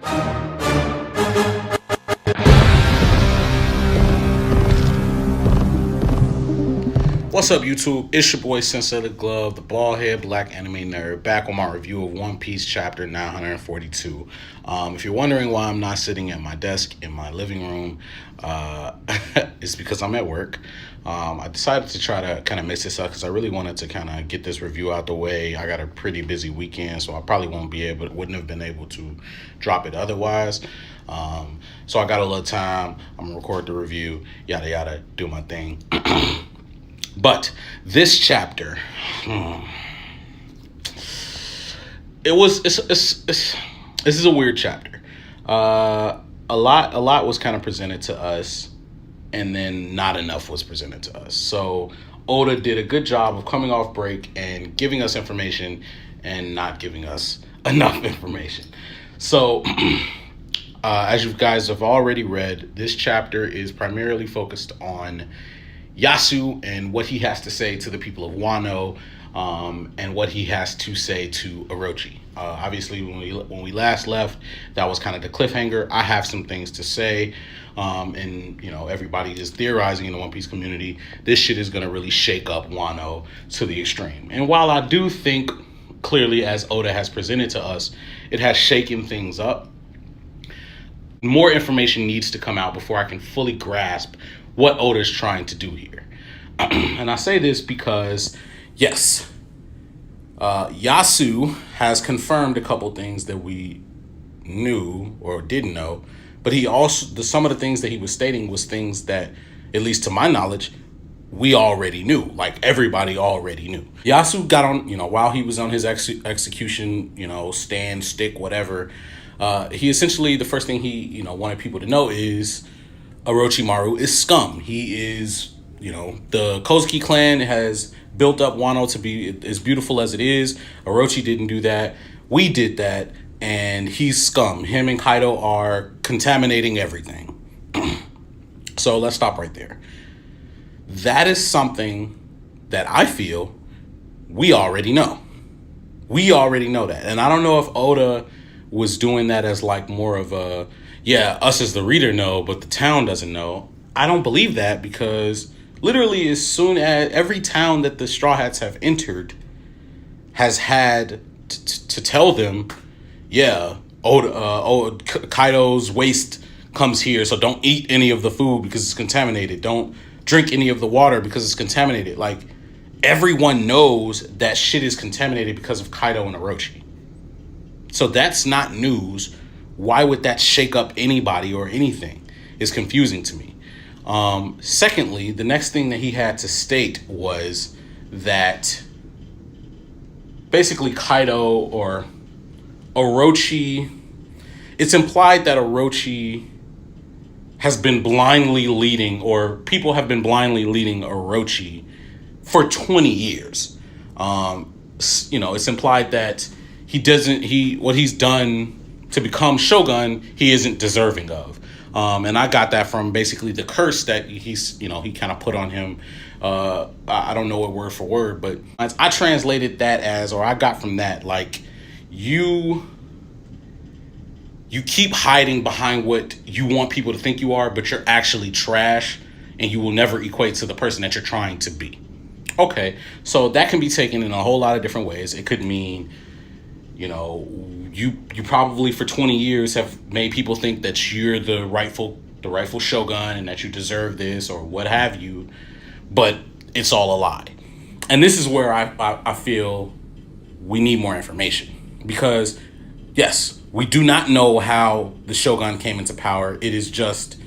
What's up, YouTube? It's your boy Sensei the Glove, the bald head black anime nerd, back with my review of One Piece chapter 942. If you're wondering why I'm not sitting at my desk in my living room, it's because I'm at work. I decided to try to kind of mix this up because I really wanted to kind of get this review out the way. I got a pretty busy weekend, so I probably wouldn't have been able to drop it otherwise. So I got a little time. I'm gonna record the review, yada yada, do my thing. But this chapter, this is a weird chapter. A lot was kind of presented to us, and then not enough was presented to us. So Oda did a good job of coming off break and giving us information and not giving us enough information. So as you guys have already read, this chapter is primarily focused on Yasu and what he has to say to the people of Wano, and what he has to say to Orochi. Obviously, when we last left, that was kind of the cliffhanger. I have some things to say, and everybody is theorizing in the One Piece community. This shit is gonna really shake up Wano to the extreme. And while I do think clearly, as Oda has presented to us, it has shaken things up, more information needs to come out before I can fully grasp what Oda's trying to do here. And I say this because, yes, Yasu has confirmed a couple things that we knew or didn't know, but he also, some of the things that he was stating was things that, at least to my knowledge, we already knew. Like, everybody already knew. Yasu got on, while he was on his execution, stand, stick, whatever, he essentially, the first thing he, wanted people to know is Orochimaru is scum. He is, the Kozuki clan has built up Wano to be as beautiful as it is. Orochi didn't do that. We did that, and he's scum. Him and Kaido are contaminating everything. So let's stop right there. That is something that I feel we already know. We already know that. And I don't know if Oda was doing that as like more of a, yeah, us as the reader know, but the town doesn't know. I don't believe that, because literally as soon as every town that the Straw Hats have entered has had to tell them, yeah, Kaido's waste comes here, so don't eat any of the food because it's contaminated. Don't drink any of the water because it's contaminated. Like, everyone knows that shit is contaminated because of Kaido and Orochi. So that's not news. Why would that shake up anybody or anything? Is confusing to me. Secondly, the next thing that he had to state was that basically Kaido or Orochi, it's implied that Orochi has been blindly leading, or people have been blindly leading Orochi for 20 years. It's implied that what he's done to become Shogun, he isn't deserving of. And I got that from basically the curse that he kind of put on him. I don't know it word for word, but I translated that as, or I got from that, like, you keep hiding behind what you want people to think you are, but you're actually trash, and you will never equate to the person that you're trying to be. Okay, so that can be taken in a whole lot of different ways. It could mean, you probably for 20 years have made people think that you're the rightful shogun and that you deserve this or what have you, but it's all a lie. And this is where I feel we need more information, because yes, we do not know how the shogun came into power. It is just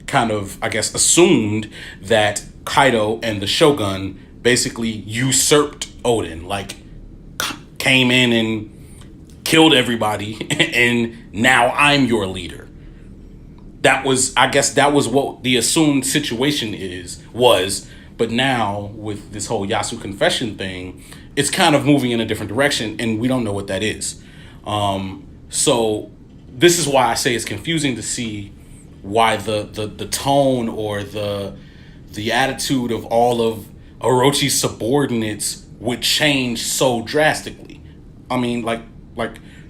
kind of, I guess, assumed that Kaido and the shogun basically usurped Oden, like came in and killed everybody, and now I'm your leader. That was what the assumed situation was. But now with this whole Yasu confession thing, it's kind of moving in a different direction, and we don't know what that is. So this is why I say it's confusing to see why the tone or the attitude of all of Orochi's subordinates would change so drastically. I mean, like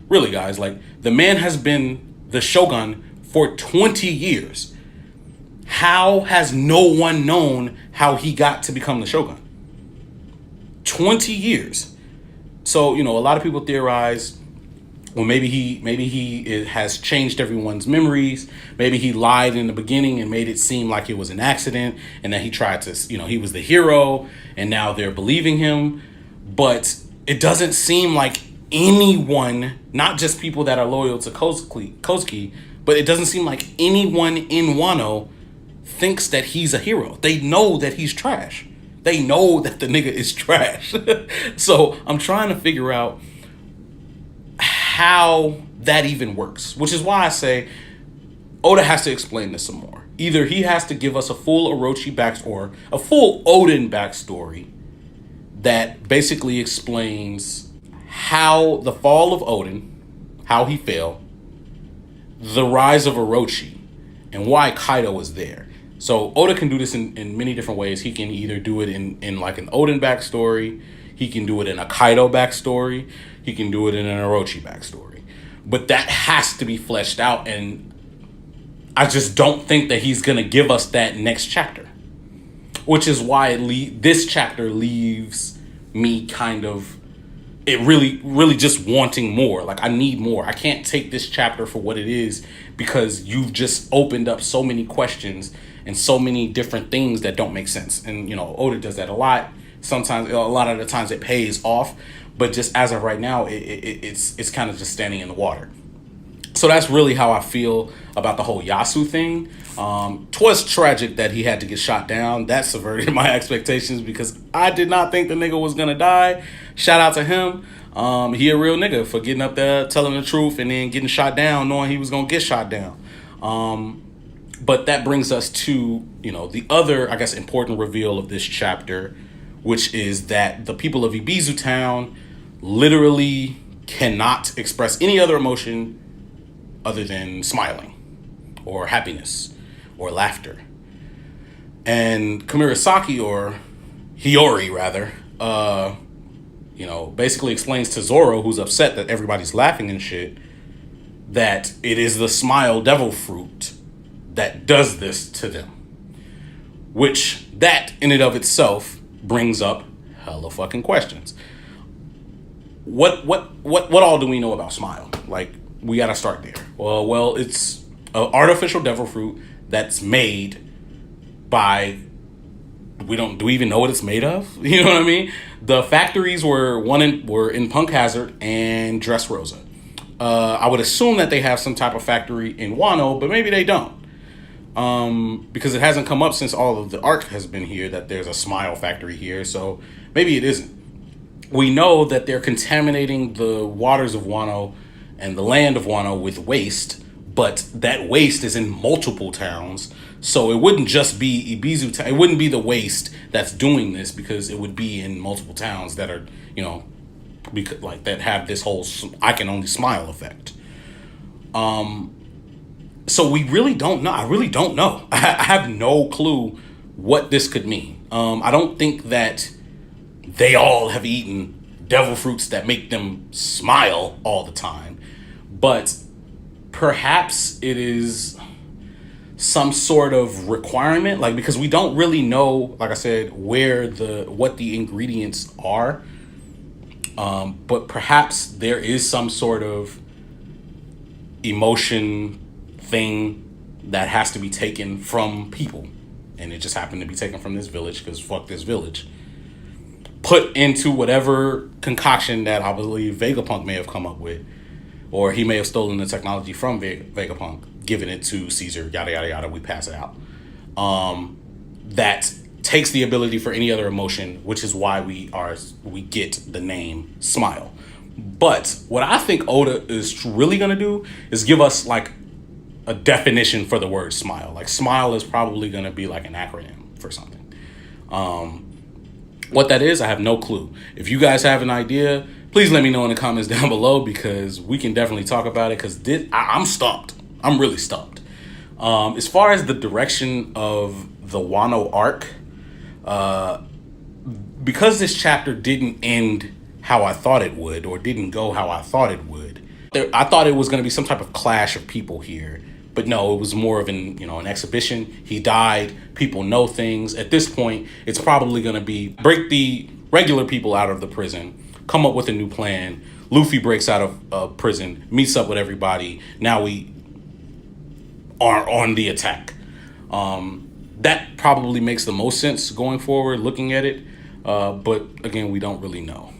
really, guys, like, the man has been the Shogun for 20 years. How has no one known how he got to become the Shogun? 20 years. So, a lot of people theorize, well, maybe he has changed everyone's memories. Maybe he lied in the beginning and made it seem like it was an accident, and that he tried to, he was the hero, and now they're believing him. But it doesn't seem like anyone, not just people that are loyal to Kozuki, but it doesn't seem like anyone in Wano thinks that he's a hero. They know that he's trash. They know that the nigga is trash. So I'm trying to figure out how that even works, which is why I say Oda has to explain this some more. Either he has to give us a full Orochi backstory, or a full Odin backstory that basically explains how the fall of Odin, how he fell, the rise of Orochi, and why Kaido is there. So Oda can do this in many different ways. He can either do it in like an Odin backstory, he can do it in a Kaido backstory, he can do it in an Orochi backstory. But that has to be fleshed out, and I just don't think that he's going to give us that next chapter. Which is why this chapter leaves me kind of, it really just wanting more. Like, I need more. I can't take this chapter for what it is, because you've just opened up so many questions and so many different things that don't make sense. And, Oda does that a lot. Sometimes, a lot of the times it pays off. But just as of right now, it's kind of just standing in the water. So that's really how I feel about the whole Yasu thing. 'Twas tragic that he had to get shot down. That subverted my expectations, because I did not think the nigga was gonna die. Shout out to him. He a real nigga for getting up there, telling the truth, and then getting shot down, knowing he was gonna get shot down. But that brings us to, the other, I guess, important reveal of this chapter, which is that the people of Ebisu town literally cannot express any other emotion other than smiling or happiness or laughter. And Kamirasaki, or Hiyori rather, basically explains to Zoro, who's upset that everybody's laughing and shit, that it is the smile devil fruit that does this to them. Which, that in and of itself brings up hella fucking questions. What all do we know about smile? Like, we gotta start there. Well, it's an artificial devil fruit that's made by, do we even know what it's made of? You know what I mean? The factories were in Punk Hazard and Dressrosa. I would assume that they have some type of factory in Wano, but maybe they don't. Because it hasn't come up since all of the arc has been here that there's a smile factory here, so maybe it isn't. We know that they're contaminating the waters of Wano and the land of Wano with waste, but that waste is in multiple towns, so it wouldn't just be Ebisu town. It wouldn't be the waste that's doing this, because it would be in multiple towns that are, that have this whole I can only smile effect. So we really don't know. I really don't know. I have no clue what this could mean. I don't think that they all have eaten devil fruits that make them smile all the time. But perhaps it is some sort of requirement, because we don't really know, like I said, what the ingredients are. But perhaps there is some sort of emotion thing that has to be taken from people, and it just happened to be taken from this village, because fuck this village, put into whatever concoction that I believe Vegapunk may have come up with, or he may have stolen the technology from Vegapunk, given it to Caesar, yada yada yada, we pass it out. That takes the ability for any other emotion, which is why we get the name Smile. But what I think Oda is really gonna do is give us like a definition for the word smile. Like, smile is probably going to be like an acronym for something. What that is, I have no clue. If you guys have an idea, please let me know in the comments down below, because we can definitely talk about it, because I'm stumped. I'm really stumped. As far as the direction of the Wano arc, because this chapter didn't end how I thought it would, or didn't go how I thought it would, I thought it was going to be some type of clash of people here, but no, it was more of an exhibition. He died. People know things. At this point, it's probably going to be break the regular people out of the prison, come up with a new plan. Luffy breaks out of prison, meets up with everybody. Now we are on the attack. That probably makes the most sense going forward, looking at it. But again, we don't really know.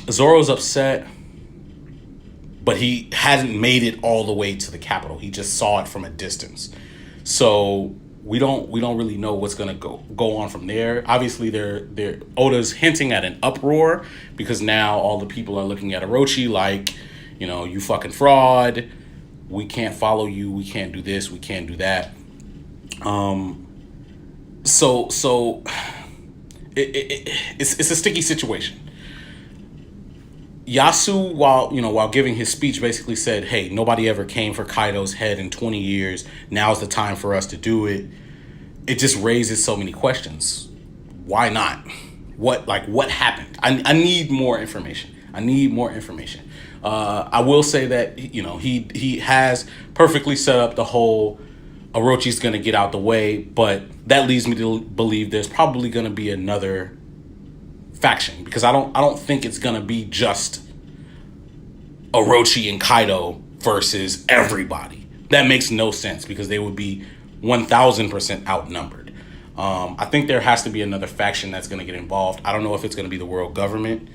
Zoro's upset, but he hadn't made it all the way to the capital. He just saw it from a distance. So we don't really know what's gonna go on from there. Obviously, Oda's hinting at an uproar because now all the people are looking at Orochi like, you fucking fraud. We can't follow you. We can't do this. We can't do that. So it's a sticky situation. Yasu, while giving his speech, basically said, "Hey, nobody ever came for Kaido's head in 20 years. Now's the time for us to do it." It just raises so many questions. Why not? What happened? I need more information. I will say that he has perfectly set up the whole Orochi's gonna get out the way, but that leads me to believe there's probably gonna be another faction, because I don't think it's gonna be just Orochi and Kaido versus everybody. That makes no sense because they would be 1000% outnumbered. I think there has to be another faction that's gonna get involved. I don't know if it's gonna be the world government,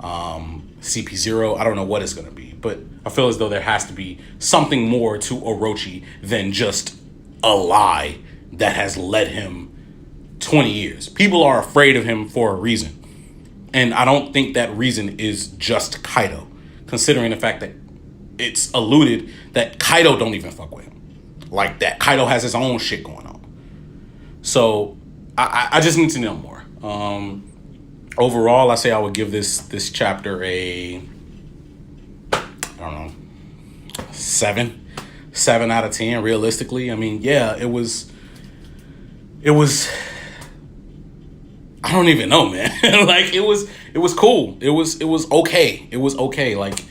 CP0. I don't know what it's gonna be, but I feel as though there has to be something more to Orochi than just a lie that has led him 20 years. People are afraid of him for a reason. And I don't think that reason is just Kaido, considering the fact that it's alluded that Kaido don't even fuck with him like that. Kaido has his own shit going on. So I just need to know more. Overall, I say I would give this chapter a, I don't know, 7 out of 10. Realistically, I mean, yeah, it was. I don't even know, man. Like it was cool. It was okay. It was okay. Like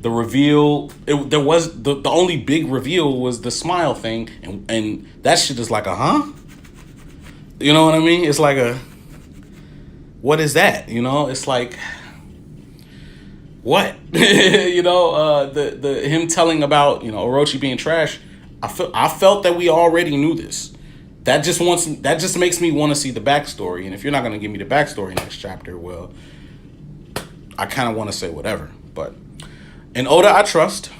the reveal, there was the only big reveal was the smile thing, and that shit is like a huh? You know what I mean? It's like a, what is that? It's like, what? The him telling about Orochi being trash. I felt that we already knew this. That just makes me want to see the backstory. And if you're not going to give me the backstory next chapter, well, I kind of want to say whatever. But in Oda, I trust.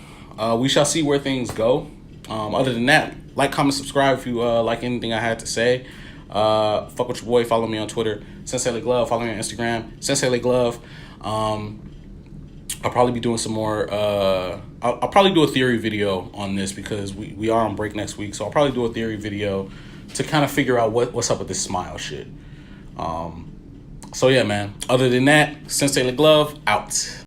We shall see where things go. Other than that, like, comment, subscribe if you like anything I had to say. Fuck with your boy. Follow me on Twitter, Sensei Le Glove. Follow me on Instagram, Sensei Le Glove. I'll probably be doing some more. I'll probably do a theory video on this because we are on break next week. So I'll probably do a theory video to kind of figure out what's up with this smile shit. So yeah, man. Other than that, Sensei Le Glove out.